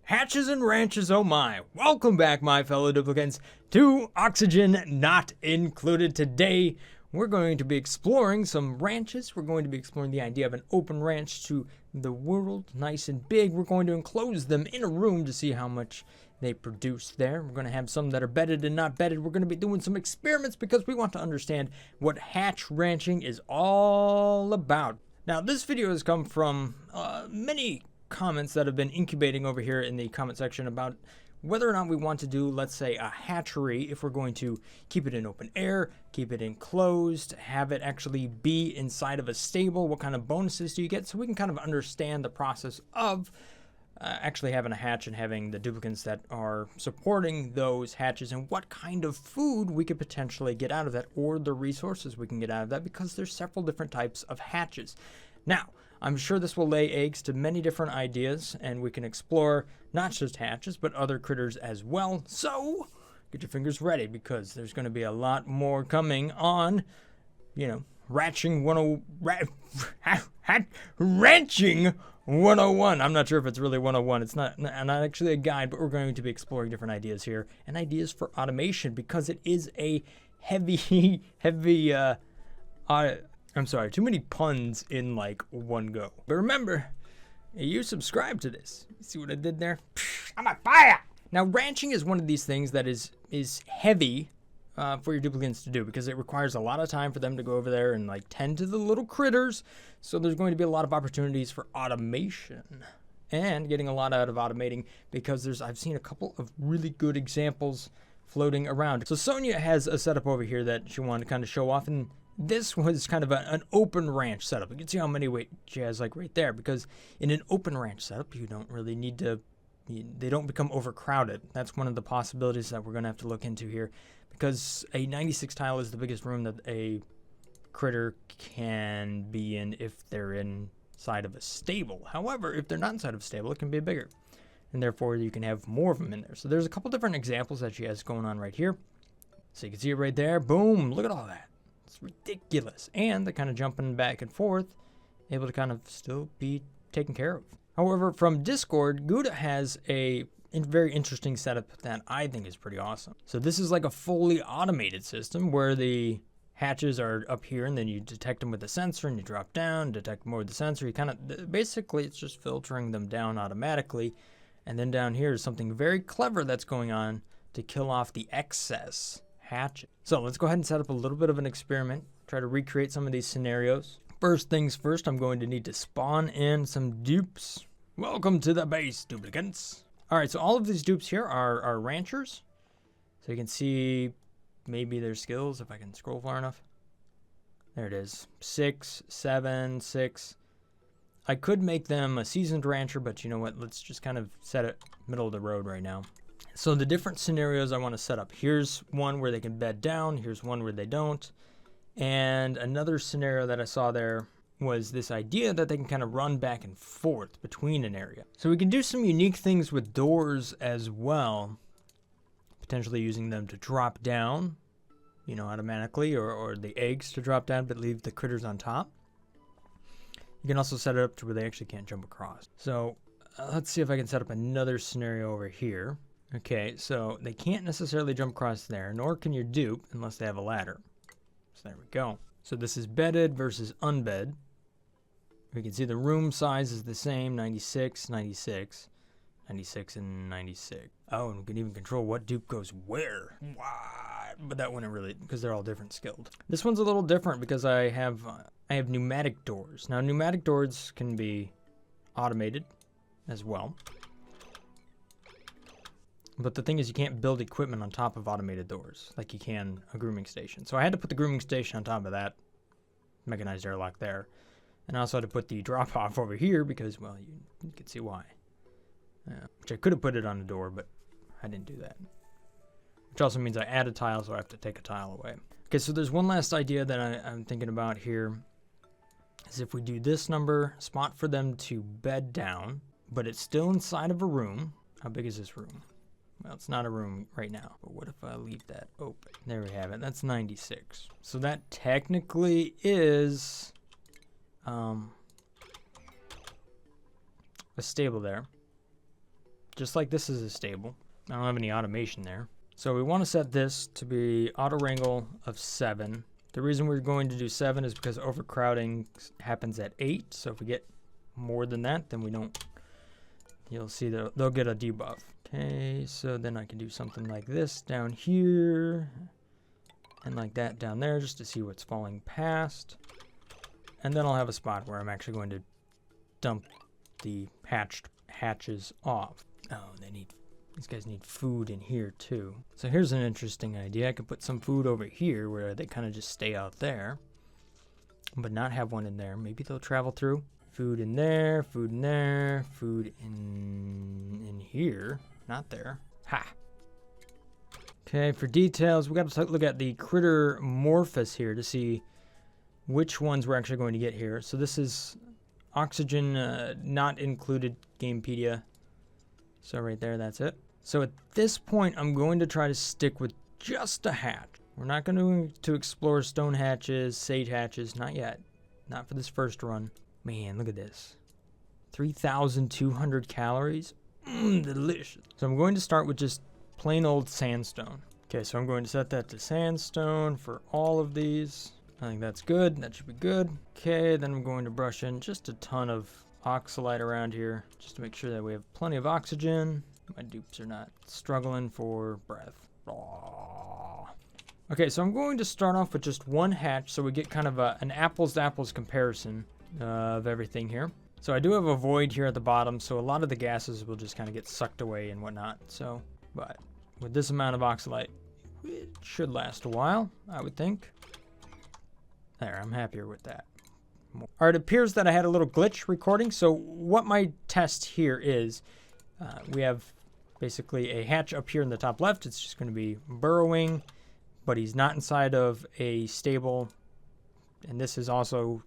Hatches and ranches, oh my. Welcome back, my fellow duplicants, to Oxygen Not Included. Today, we're going to be exploring some ranches. We're going to be exploring the idea of an open ranch to the world, nice and big. We're going to enclose them in a room to see how much they produce there. We're going to have some that are bedded and not bedded. We're going to be doing some experiments because we want to understand what hatch ranching is all about. Now, this video has come from many comments that have been incubating over here in the comment section about whether or not we want to do, let's say, a hatchery, if we're going to keep it in open air, keep it enclosed, have it actually be inside of a stable. What kind of bonuses do you get? So we can kind of understand the process of actually having a hatch and having the duplicants that are supporting those hatches and what kind of food we could potentially get out of that, or the resources we can get out of that, because there's several different types of hatches. Now, I'm sure this will lay eggs to many different ideas, and we can explore not just hatches, but other critters as well. So, get your fingers ready, because there's going to be a lot more coming on, ranching 101. I'm not sure if it's really 101. It's not actually a guide, but we're going to be exploring different ideas here, and ideas for automation, because it is a heavy, I'm sorry, too many puns in like one go. But remember, you subscribe to this. See what I did there? I'm on fire! Now, ranching is one of these things that is heavy for your duplicants to do, because it requires a lot of time for them to go over there and like tend to the little critters. So there's going to be a lot of opportunities for automation and getting a lot out of automating, because I've seen a couple of really good examples floating around. So Sonia has a setup over here that she wanted to kind of show off, and this was kind of an open ranch setup. You can see how many weight she has like right there, because in an open ranch setup, you don't really need to, they don't become overcrowded. That's one of the possibilities that we're going to have to look into here, because a 96 tile is the biggest room that a critter can be in if they're inside of a stable. However, if they're not inside of a stable, it can be bigger, and therefore you can have more of them in there. So there's a couple different examples that she has going on right here. So you can see it right there. Boom, look at all that. It's ridiculous. And they're kind of jumping back and forth, able to kind of still be taken care of. However, from Discord, Gouda has a very interesting setup that I think is pretty awesome. So this is like a fully automated system where the hatches are up here, and then you detect them with the sensor, and you drop down, detect more with the sensor. You kind of, basically, it's just filtering them down automatically. And then down here is something very clever that's going on to kill off the excess hatchet. So let's go ahead and set up a little bit of an experiment, try to recreate some of these scenarios. First things first, I'm going to need to spawn in some dupes. Welcome to the base, duplicants. All right, so all of these dupes here are ranchers. So you can see maybe their skills if I can scroll far enough. There it is, 6, 7, 6. I could make them a seasoned rancher, but you know what? Let's just kind of set it middle of the road right now. So the different scenarios I want to set up. Here's one where they can bed down. Here's one where they don't. And another scenario that I saw there was this idea that they can kind of run back and forth between an area. So we can do some unique things with doors as well, potentially using them to drop down, automatically, or the eggs to drop down but leave the critters on top. You can also set it up to where they actually can't jump across. So let's see if I can set up another scenario over here. Okay, so they can't necessarily jump across there, nor can your dupe unless they have a ladder. So there we go. So this is bedded versus unbed. We can see the room size is the same, 96, 96, 96, and 96. Oh, and we can even control what dupe goes where. What? But that wouldn't really, because they're all different skilled. This one's a little different because I have pneumatic doors. Now, pneumatic doors can be automated as well. But the thing is, you can't build equipment on top of automated doors like you can a grooming station. So I had to put the grooming station on top of that mechanized airlock there. And I also had to put the drop-off over here because, well, you can see why. Which I could have put it on the door, but I didn't do that. Which also means I add a tile, so I have to take a tile away. Okay, so there's one last idea that I'm thinking about here. Is if we do this number, spot for them to bed down, but it's still inside of a room. How big is this room? Well, it's not a room right now, but what if I leave that open? There we have it. That's 96. So that technically is a stable there. just like this is a stable. I don't have any automation there. So we want to set this to be auto wrangle of 7. The reason we're going to do 7 is because overcrowding happens at 8. So if we get more than that, then we don't, you'll see that they'll get a debuff. Okay, so then I can do something like this down here and like that down there just to see what's falling past. And then I'll have a spot where I'm actually going to dump the hatches off. Oh, these guys need food in here too. So here's an interesting idea. I could put some food over here where they kind of just stay out there, but not have one in there. Maybe they'll travel through. Food in there, food in there, food in here. Not there. Ha! Okay, for details, we got to look at the critter morphus here to see which ones we're actually going to get here. So this is oxygen not included Gamepedia. So right there, that's it. So at this point, I'm going to try to stick with just a hatch. We're not going to explore stone hatches, sage hatches, not yet. Not for this first run. Man, look at this. 3,200 calories. Delicious. So I'm going to start with just plain old sandstone. Okay, so I'm going to set that to sandstone for all of these. I think that's good. That should be good. Okay, then I'm going to brush in just a ton of oxalite around here just to make sure that we have plenty of oxygen. My dupes are not struggling for breath. Aww. Okay, so I'm going to start off with just one hatch so we get kind of an apples to apples comparison of everything here. So I do have a void here at the bottom, so a lot of the gases will just kind of get sucked away and whatnot. So, but with this amount of oxalite, it should last a while, I would think. There, I'm happier with that. All right, it appears that I had a little glitch recording. So what my test here is, we have basically a hatch up here in the top left. It's just going to be burrowing, but he's not inside of a stable. And this is also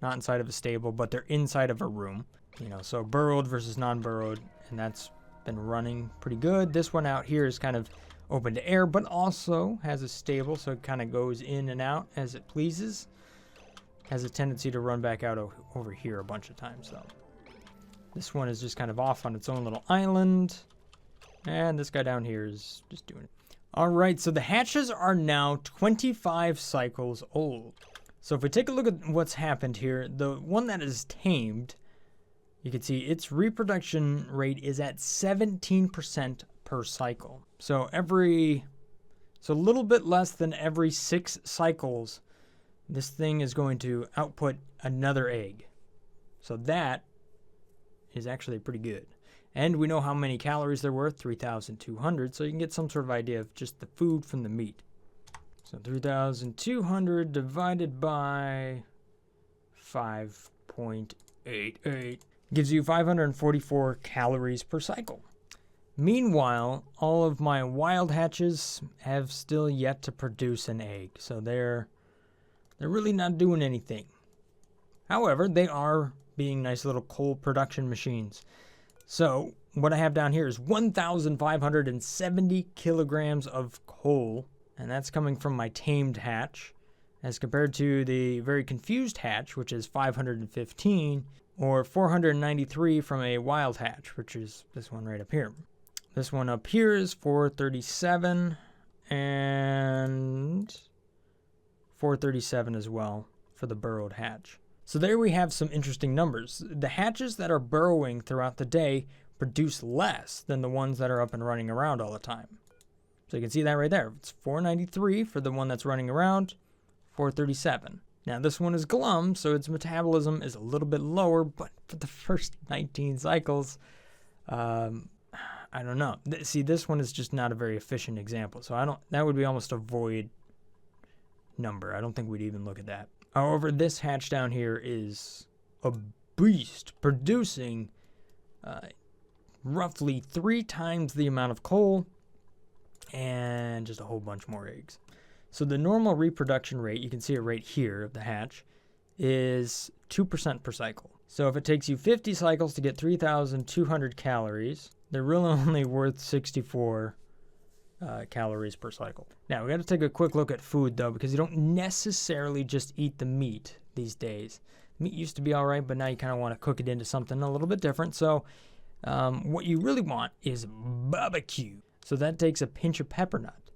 not inside of a stable, but they're inside of a room. You know, so burrowed versus non-burrowed, and that's been running pretty good. This one out here is kind of open to air, but also has a stable, so it kind of goes in and out as it pleases. Has a tendency to run back out over here a bunch of times, though. This one is just kind of off on its own little island, and this guy down here is just doing it. All right, so the hatches are now 25 cycles old. So if we take a look at what's happened here, the one that is tamed, you can see its reproduction rate is at 17% per cycle. So a little bit less than every 6 cycles, this thing is going to output another egg. So that is actually pretty good. And we know how many calories they're worth, 3,200, so you can get some sort of idea of just the food from the meat. So 3,200 divided by 5.88 gives you 544 calories per cycle. Meanwhile, all of my wild hatches have still yet to produce an egg, so they're really not doing anything. However, they are being nice little coal production machines. So what I have down here is 1,570 kilograms of coal, and that's coming from my tamed hatch, as compared to the very confused hatch, which is 515, or 493 from a wild hatch, which is this one right up here. This one up here is 437, and 437 as well for the burrowed hatch. So there we have some interesting numbers. The hatches that are burrowing throughout the day produce less than the ones that are up and running around all the time. So you can see that right there. It's 493 for the one that's running around, 437. Now this one is glum, so its metabolism is a little bit lower, but for the first 19 cycles, I don't know. See, this one is just not a very efficient example, so that would be almost a void number. I don't think we'd even look at that. However, this hatch down here is a beast, producing roughly 3 times the amount of coal and just a whole bunch more eggs. So the normal reproduction rate, you can see it right here of the hatch, is 2% per cycle. So if it takes you 50 cycles to get 3,200 calories, they're really only worth 64 calories per cycle. Now, we got to take a quick look at food, though, because you don't necessarily just eat the meat these days. Meat used to be all right, but now you kind of want to cook it into something a little bit different. So What you really want is barbecue. So that takes a pinch of pepper nut.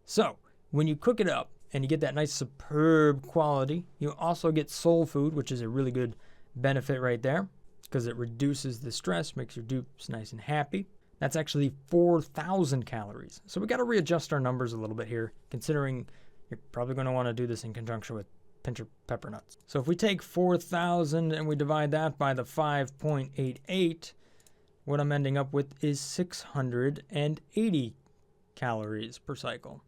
So when you cook it up and you get that nice superb quality, you also get soul food, which is a really good benefit right there because it reduces the stress, makes your dupes nice and happy. That's actually 4,000 calories. So we got to readjust our numbers a little bit here, considering you're probably going to want to do this in conjunction with pinch of pepper nuts. So if we take 4,000 and we divide that by the 5.88, what I'm ending up with is 680 calories per cycle.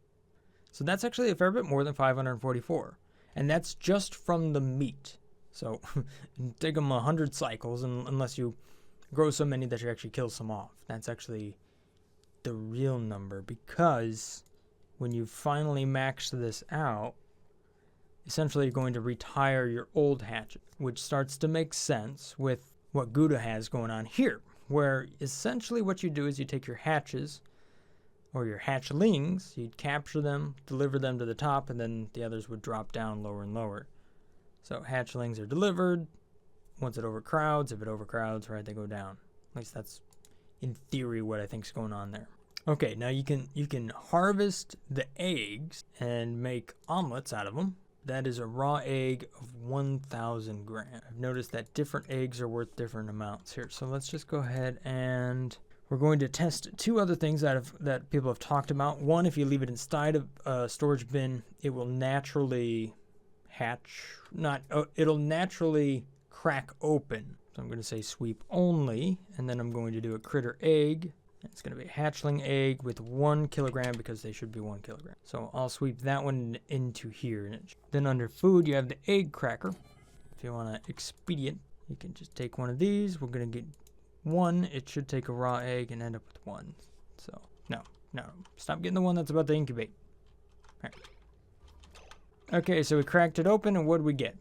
So that's actually a fair bit more than 544. And that's just from the meat. So take them 100 cycles, and unless you grow so many that you actually kill some off. That's actually the real number, because when you finally max this out, essentially you're going to retire your old hatchet, which starts to make sense with what Gouda has going on here, where essentially what you do is you take your hatches or your hatchlings, you'd capture them, deliver them to the top, and then the others would drop down lower and lower. So hatchlings are delivered. Once it overcrowds, if it overcrowds, right, they go down. At least that's in theory what I think is going on there. Okay, now you can harvest the eggs and make omelets out of them. That is a raw egg of 1,000 grams. I've noticed that different eggs are worth different amounts here. So let's just go ahead and we're going to test two other things that people have talked about. One, if you leave it inside of a storage bin, it will naturally hatch. It'll naturally crack open. So I'm going to say sweep only, and then I'm going to do a critter egg. It's going to be a hatchling egg with 1 kilogram because they should be 1 kilogram. So I'll sweep that one into here. Then under food, you have the egg cracker. If you want to expedient, you can just take one of these. We're going to get 1. It should take a raw egg and end up with 1. So no, stop getting the one that's about to incubate. All right. Okay, so we cracked it open, and what did we get?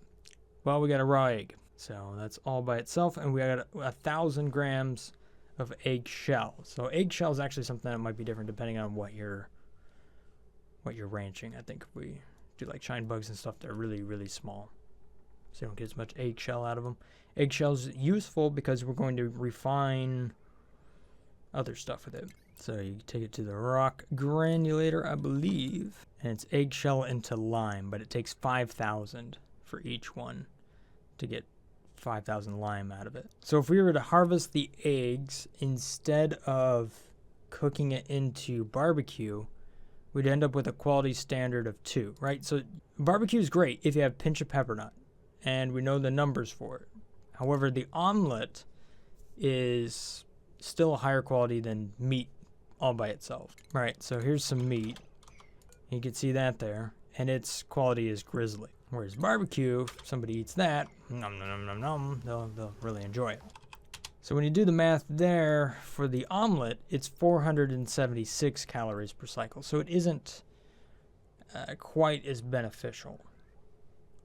Well, we got a raw egg. So that's all by itself, and we got 1,000 grams of egg shell. So egg shell is actually something that might be different depending on what you're ranching. I think if we do like shine bugs and stuff, they're really, really small, so you don't get as much egg shell out of them. Egg shell's useful because we're going to refine other stuff with it. So you take it to the rock granulator, I believe, and it's eggshell into lime, but it takes 5,000 for each one to get 5,000 lime out of it. So if we were to harvest the eggs instead of cooking it into barbecue, we'd end up with a quality standard of 2, right? So barbecue is great if you have pinch of pepper nut, and we know the numbers for it. However, the omelet is still a higher quality than meat all by itself. Right, so here's some meat. You can see that there, and its quality is grizzly. Whereas barbecue, if somebody eats that, they'll really enjoy it. So when you do the math there for the omelet, it's 476 calories per cycle. So it isn't quite as beneficial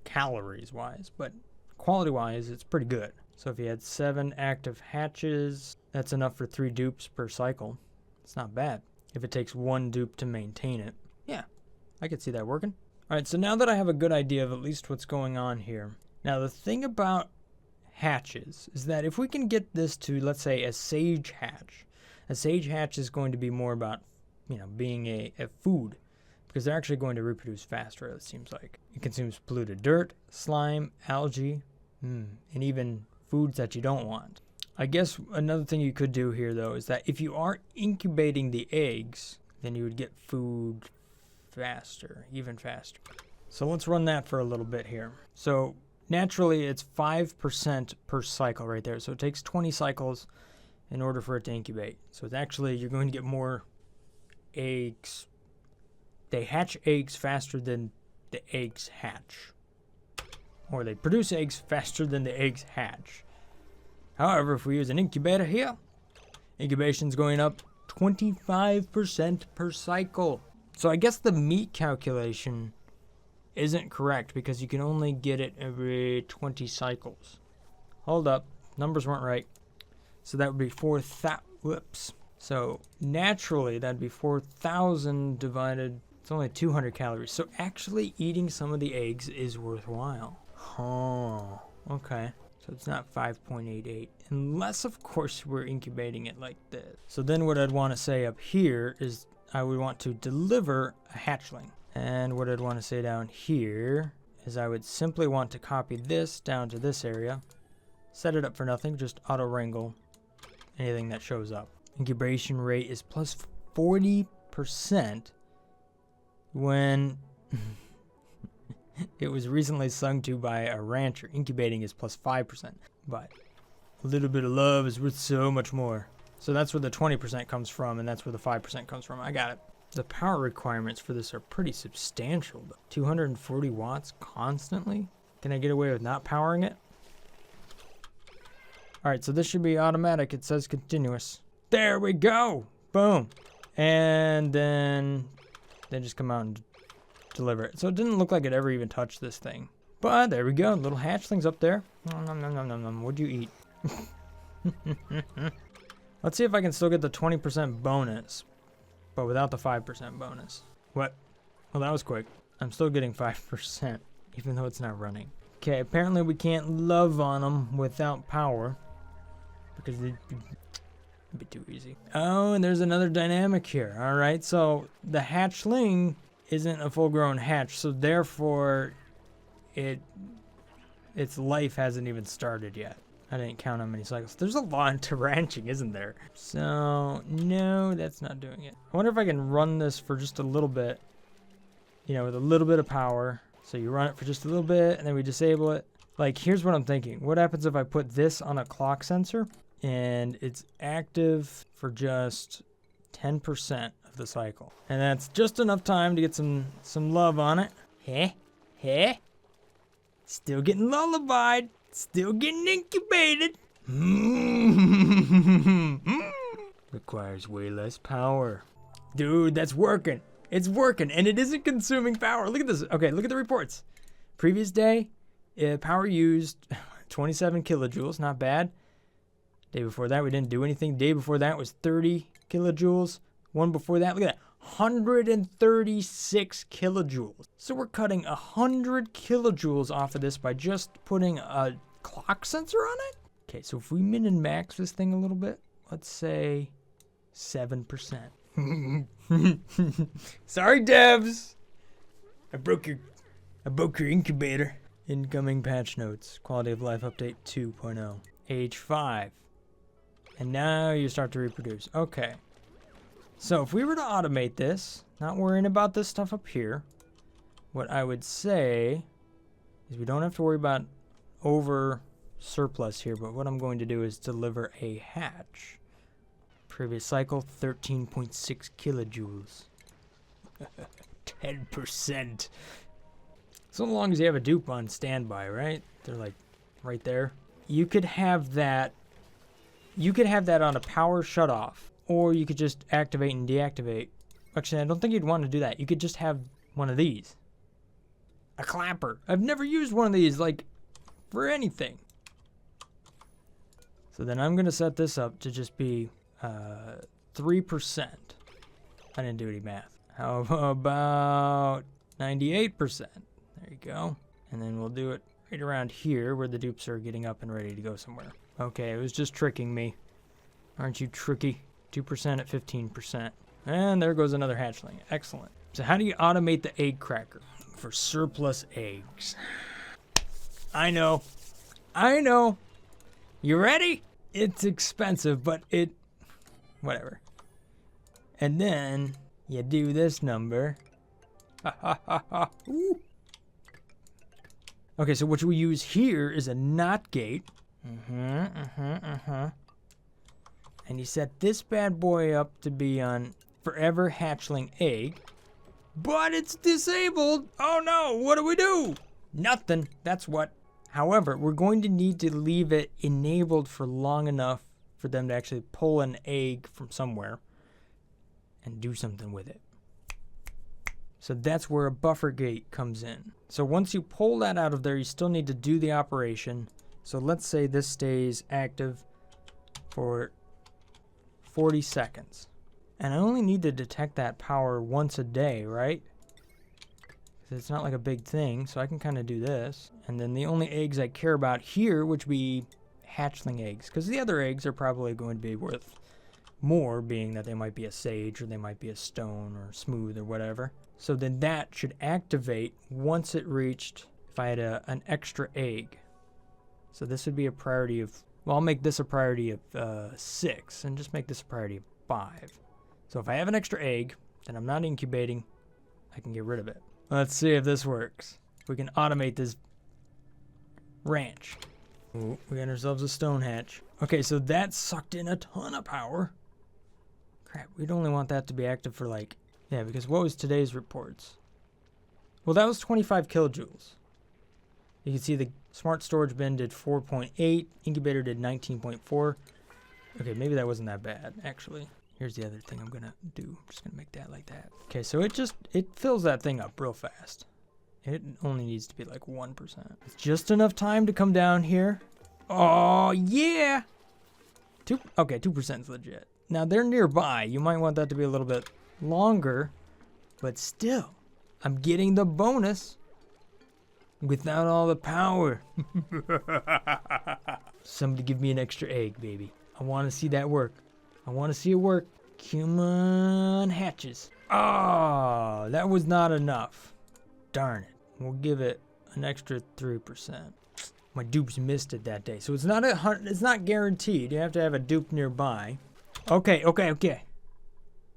calories-wise, but quality-wise, it's pretty good. So if you had 7 active hatches, that's enough for 3 dupes per cycle. It's not bad. If it takes 1 dupe to maintain it, yeah, I could see that working. All right, so now that I have a good idea of at least what's going on here, now the thing about hatches is that if we can get this to, let's say, a sage hatch is going to be more about, being a food, because they're actually going to reproduce faster, it seems like. It consumes polluted dirt, slime, algae, and even foods that you don't want. I guess another thing you could do here, though, is that if you are incubating the eggs, then you would get food faster, even faster. So let's run that for a little bit here. So naturally, it's 5% per cycle right there. So it takes 20 cycles in order for it to incubate. So it's actually, you're going to get more eggs. They hatch eggs faster than the eggs hatch. Or they produce eggs faster than the eggs hatch. However, if we use an incubator here, incubation's going up 25% per cycle. So I guess the meat calculation isn't correct because you can only get it every 20 cycles. Hold up, numbers weren't right. So that would be 4,000. Whoops. So naturally, that'd be 4,000 divided. It's only 200 calories. So actually, eating some of the eggs is worthwhile. Oh, okay. So So it's not 5.88, unless of course we're incubating it like this. So then what I'd want to say up here is I would want to deliver a hatchling. And what I'd want to say down here is I would simply want to copy this down to this area, set it up for nothing, just auto wrangle anything that shows up. Incubation rate is plus 40% when it was recently sung to by a rancher. Incubating is plus 5%, but a little bit of love is worth so much more. So that's where the 20% comes from, and that's where the 5% comes from. I got it. The power requirements for this are pretty substantial, though. 240 watts constantly? Can I get away with not powering it? All right, so this should be automatic. It says continuous. There we go. Boom. And then they just come out and deliver it. So it didn't look like it ever even touched this thing. But there we go. Little hatchlings up there. Nom, nom, nom, nom, nom. What'd you eat? Let's see if I can still get the 20% bonus, but without the 5% bonus. What? Well, that was quick. I'm still getting 5%, even though it's not running. Okay, apparently we can't love on them without power, because it'd be too easy. Oh, and there's another dynamic here. All right, so the hatchling isn't a full-grown hatch, so therefore its life hasn't even started yet. I didn't count how many cycles. There's a lot to ranching, isn't there? So, no, that's not doing it. I wonder if I can run this for just a little bit, you know, with a little bit of power. So you run it for just a little bit, and then we disable it. Like, here's what I'm thinking. What happens if I put this on a clock sensor, and it's active for just 10% of the cycle? And that's just enough time to get some love on it. Heh? Still getting lullabied. Still getting incubated. Requires way less power. Dude, that's working. It's working, and it isn't consuming power. Look at this. Okay, look at the reports. Previous day, power used 27 kilojoules. Not bad. Day before that, we didn't do anything. Day before that was 30 kilojoules. One before that, look at that. 136 kilojoules. So we're cutting 100 kilojoules off of this by just putting a clock sensor on it? Okay, so if we min and max this thing a little bit, let's say 7%. Sorry, devs. I broke your incubator. Incoming patch notes. Quality of life update 2.0. Age 5. And now you start to reproduce. Okay. So if we were to automate this, not worrying about this stuff up here, what I would say is we don't have to worry about over surplus here, but what I'm going to do is deliver a hatch. Previous cycle, 13.6 kilojoules. 10%. So long as you have a dupe on standby, right? They're like right there. You could have that on a power shutoff. Or you could just activate and deactivate. Actually, I don't think you'd want to do that. You could just have one of these. A clapper. I've never used one of these, like, for anything. So then I'm going to set this up to just be 3%. I didn't do any math. How about 98%? There you go. And then we'll do it right around here where the dupes are getting up and ready to go somewhere. Okay, it was just tricking me. Aren't you tricky? 2% at 15%. And there goes another hatchling. Excellent. So how do you automate the egg cracker for surplus eggs? I know. You ready? It's expensive, but whatever. And then you do this number. Ooh. Okay, so what we use here is a NOT gate. And you set this bad boy up to be on forever hatchling egg. But it's disabled. Oh no, what do we do? Nothing, that's what. However, we're going to need to leave it enabled for long enough for them to actually pull an egg from somewhere and do something with it. So that's where a buffer gate comes in. So once you pull that out of there, you still need to do the operation. So let's say this stays active for 40 seconds. And I only need to detect that power once a day, right? It's not like a big thing, so I can kind of do this. And then the only eggs I care about here, which would be hatchling eggs, because the other eggs are probably going to be worth more, being that they might be a sage or they might be a stone or smooth or whatever. So then that should activate once it reached, if I had an extra egg. So this would be a priority of, well, I'll make this a priority of 6 and just make this a priority of 5. So if I have an extra egg and I'm not incubating, I can get rid of it. Let's see if this works. We can automate this ranch. Ooh, we got ourselves a stone hatch. Okay, so that sucked in a ton of power. Crap, we'd only want that to be active for like, yeah, because what was today's reports? Well, that was 25 kilojoules. You can see the smart storage bin did 4.8, incubator did 19.4. Okay, maybe that wasn't that bad, actually. Here's the other thing I'm gonna do. I'm just gonna make that like that. Okay, so it fills that thing up real fast. It only needs to be like 1%. It's just enough time to come down here. Oh, yeah! Okay, 2% is legit. Now, they're nearby. You might want that to be a little bit longer, but still, I'm getting the bonus without all the power. Somebody give me an extra egg, baby. I want to see that work. I want to see it work. Come on, hatches. Oh, that was not enough. Darn it. We'll give it an extra 3%. My dupes missed it that day, so it's not guaranteed. You have to have a dupe nearby. Okay.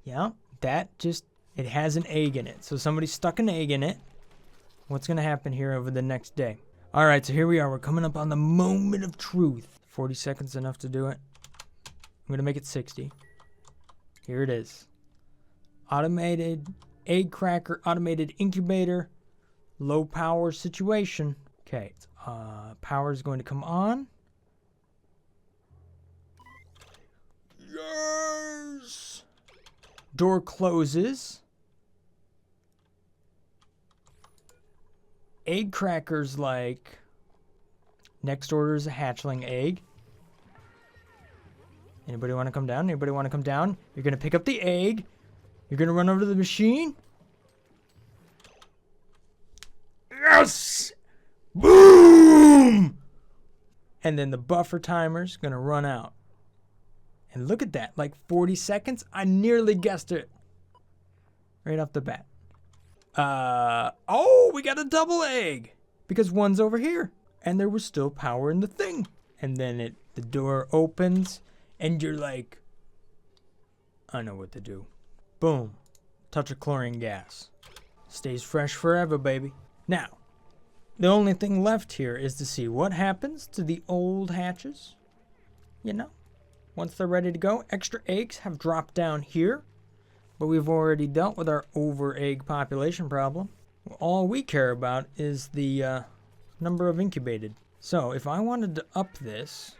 Yeah, it has an egg in it. So somebody stuck an egg in it. What's going to happen here over the next day? All right, so here we are. We're coming up on the moment of truth. 40 seconds enough to do it. I'm going to make it 60. Here it is. Automated egg cracker, automated incubator, low power situation. Okay, power is going to come on. Yes! Door closes. Egg crackers like next order is a hatchling egg. Anybody want to come down? Anybody want to come down? You're going to pick up the egg. You're going to run over to the machine. Yes! Boom! And then the buffer timer's going to run out. And look at that, like 40 seconds. I nearly guessed it. Right off the bat. Oh, we got a double egg. Because one's over here. And there was still power in the thing. And then the door opens. And you're like, I know what to do. Boom. Touch of chlorine gas. Stays fresh forever, baby. Now, the only thing left here is to see what happens to the old hatches. You know, once they're ready to go. Extra eggs have dropped down here. But we've already dealt with our over egg population problem. All we care about is the number of incubated. So if I wanted to up this,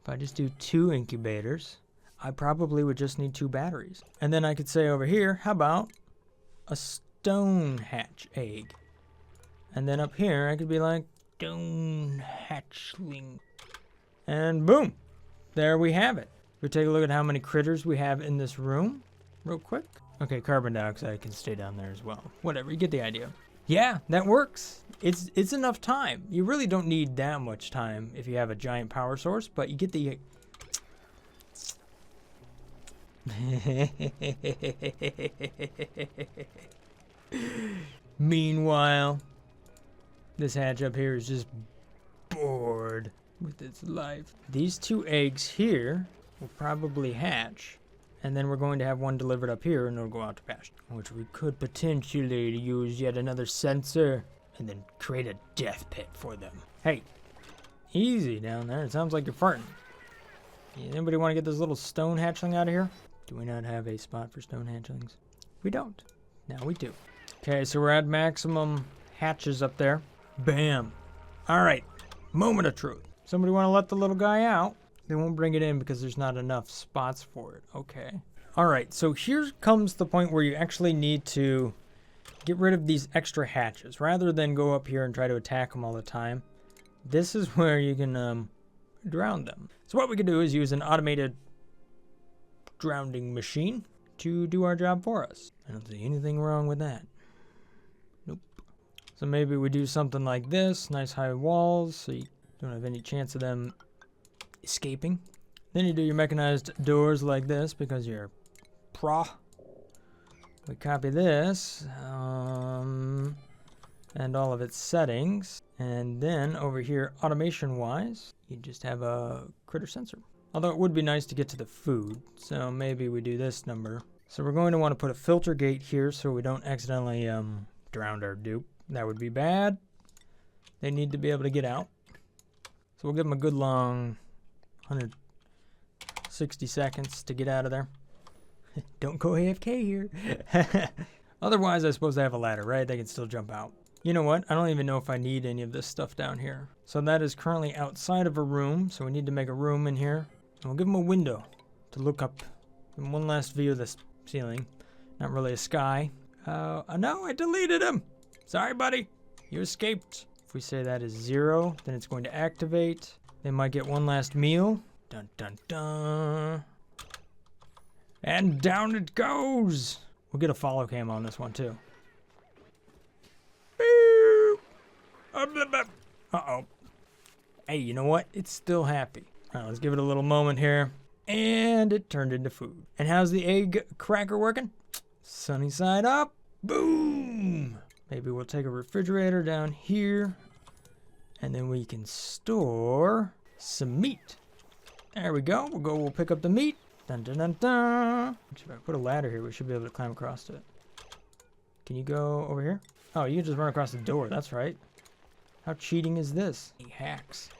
if I just do 2 incubators, I probably would just need 2 batteries. And then I could say over here, how about a stone hatch egg? And then up here, I could be like, stone hatchling. And boom, there we have it. We take a look at how many critters we have in this room real quick. Okay, carbon dioxide can stay down there as well. Whatever, you get the idea. Yeah, that works. It's enough time. You really don't need that much time if you have a giant power source, but you get the... Meanwhile, this hatch up here is just bored with its life. These 2 eggs here will probably hatch. And then we're going to have one delivered up here and it'll go out to pasture. Which we could potentially use yet another sensor and then create a death pit for them. Hey, easy down there. It sounds like you're farting. Anybody want to get this little stone hatchling out of here? Do we not have a spot for stone hatchlings? We don't. Now we do. Okay, so we're at maximum hatches up there. Bam. All right, moment of truth. Somebody want to let the little guy out? They won't bring it in because there's not enough spots for it. Okay. All right, so here comes the point where you actually need to get rid of these extra hatches. Rather than go up here and try to attack them all the time, this is where you can drown them. So what we can do is use an automated drowning machine to do our job for us. I don't see anything wrong with that. Nope. So maybe we do something like this. Nice high walls, so you don't have any chance of them escaping. Then you do your mechanized doors like this because you're pro. We copy this and all of its settings. And then over here, automation-wise, you just have a critter sensor. Although it would be nice to get to the food, so maybe we do this number. So we're going to want to put a filter gate here so we don't accidentally drown our dupe. That would be bad. They need to be able to get out. So we'll give them a good long 160 seconds to get out of there. Don't go AFK here. Otherwise, I suppose they have a ladder, right? They can still jump out. You know what? I don't even know if I need any of this stuff down here. So that is currently outside of a room, so we need to make a room in here. And we'll give them a window to look up. And one last view of this ceiling. Not really a sky. No, I deleted him. Sorry, buddy. You escaped. If we say that is 0, then it's going to activate. They might get one last meal. Dun, dun, dun. And down it goes. We'll get a follow cam on this one, too. Uh-oh. Hey, you know what? It's still happy. All right, let's give it a little moment here. And it turned into food. And how's the egg cracker working? Sunny side up. Boom! Maybe we'll take a refrigerator down here. And then we can store some meat. There we go. We'll pick up the meat. Dun dun dun dun. If I put a ladder here, we should be able to climb across it. Can you go over here? Oh, you can just run across the door. That's right. How cheating is this? He hacks.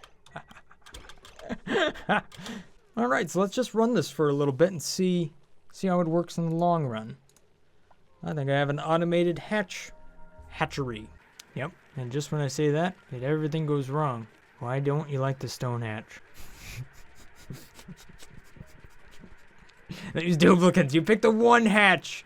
All right, so let's just run this for a little bit and see how it works in the long run. I think I have an automated hatchery. Yep. And just when I say that, everything goes wrong. Why don't you like the stone hatch? These duplicates. You picked the one hatch.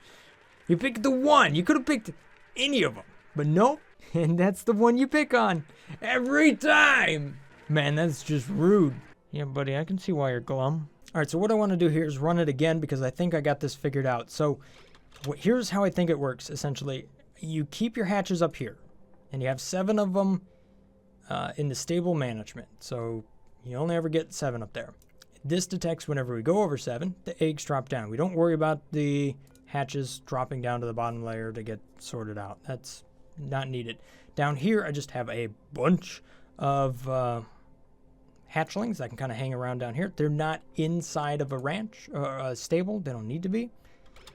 You picked the one. You could have picked any of them, but nope. And that's the one you pick on every time. Man, that's just rude. Yeah, buddy, I can see why you're glum. All right, so what I want to do here is run it again because I think I got this figured out. So here's how I think it works, essentially. You keep your hatches up here, and you have 7 of them in the stable management. So you only ever get 7 up there. This detects whenever we go over 7, the eggs drop down. We don't worry about the hatches dropping down to the bottom layer to get sorted out. That's not needed. Down here, I just have a bunch of hatchlings that can kind of hang around down here. They're not inside of a ranch or a stable. They don't need to be.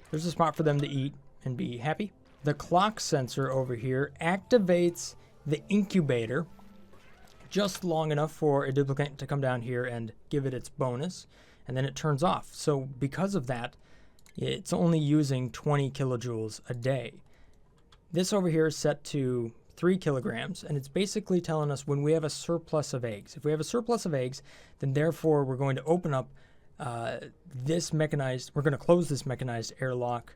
There's a spot for them to eat and be happy. The clock sensor over here activates the incubator just long enough for a duplicate to come down here and give it its bonus, and then it turns off. So because of that, it's only using 20 kilojoules a day. This over here is set to 3 kilograms, and it's basically telling us when we have a surplus of eggs. If we have a surplus of eggs, then therefore we're going to open up we're going to close this mechanized airlock,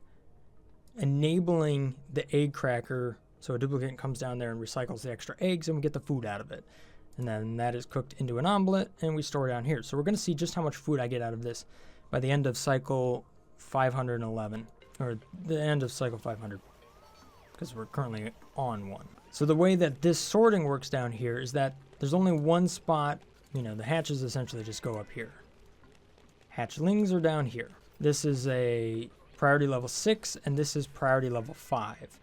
enabling the egg cracker, so a duplicate comes down there and recycles the extra eggs, and we get the food out of it. And then that is cooked into an omelet, and we store down here. So we're going to see just how much food I get out of this by the end of cycle 511, or the end of cycle 500, because we're currently on one. So the way that this sorting works down here is that there's only one spot. The hatches essentially just go up here. Hatchlings are down here. This is a priority level 6, and this is priority level 5.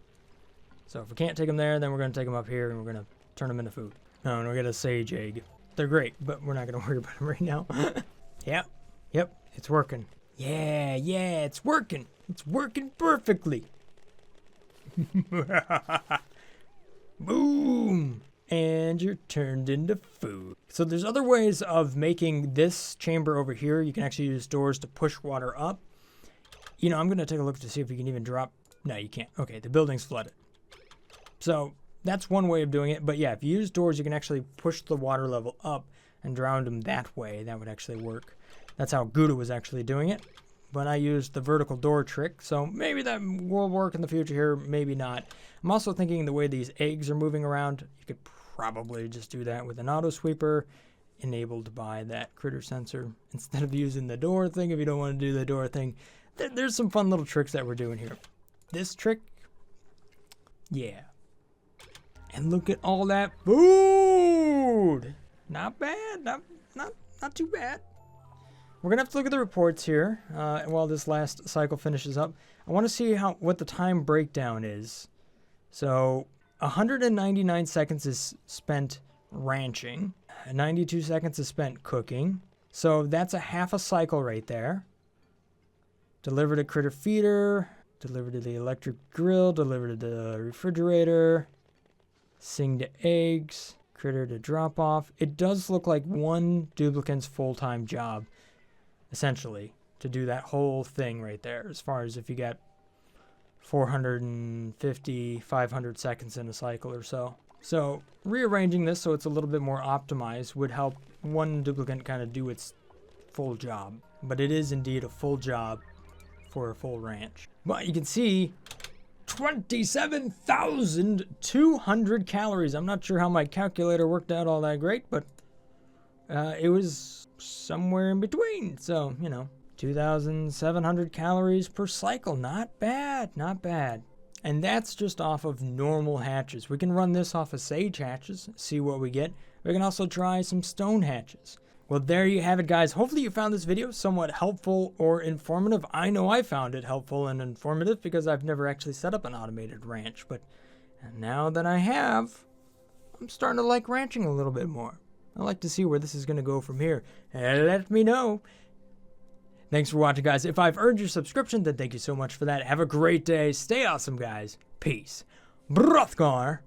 So if we can't take them there, then we're going to take them up here, and we're going to turn them into food. No, and we get a sage egg. They're great, but we're not going to worry about them right now. Yep, it's working. Yeah, it's working. It's working perfectly. Boom! And you're turned into food. So there's other ways of making this chamber over here. You can actually use doors to push water up. I'm going to take a look to see if you can even drop. No, you can't. Okay, the building's flooded. So that's one way of doing it. But yeah, if you use doors, you can actually push the water level up and drown them that way. That would actually work. That's how Gouda was actually doing it. But I used the vertical door trick, so maybe that will work in the future here, maybe not. I'm also thinking the way these eggs are moving around, you could probably just do that with an auto sweeper enabled by that critter sensor instead of using the door thing. If you don't want to do the door thing, there's some fun little tricks that we're doing here. This trick, yeah. And look at all that food. Not bad. Not too bad. We're gonna have to look at the reports here while this last cycle finishes up. I want to see what the time breakdown is. So 199 seconds is spent ranching, 92 seconds is spent cooking. So that's a half a cycle right there. Deliver to critter feeder, deliver to the electric grill, deliver to the refrigerator, sing to eggs, critter to drop off. It does look like one duplicant's full-time job, essentially, to do that whole thing right there, as far as if you got 450, 500 seconds in a cycle or so. So rearranging this so it's a little bit more optimized would help one duplicant kind of do its full job. But it is indeed a full job for a full ranch. But you can see 27,200 calories. I'm not sure how my calculator worked out all that great, but it was somewhere in between. So, 2,700 calories per cycle. Not bad, not bad. And that's just off of normal hatches. We can run this off of sage hatches, see what we get. We can also try some stone hatches. Well, there you have it, guys. Hopefully you found this video somewhat helpful or informative. I know I found it helpful and informative because I've never actually set up an automated ranch. But now that I have, I'm starting to like ranching a little bit more. I'd like to see where this is going to go from here. Let me know. Thanks for watching, guys. If I've earned your subscription, then thank you so much for that. Have a great day. Stay awesome, guys. Peace. Brothgar.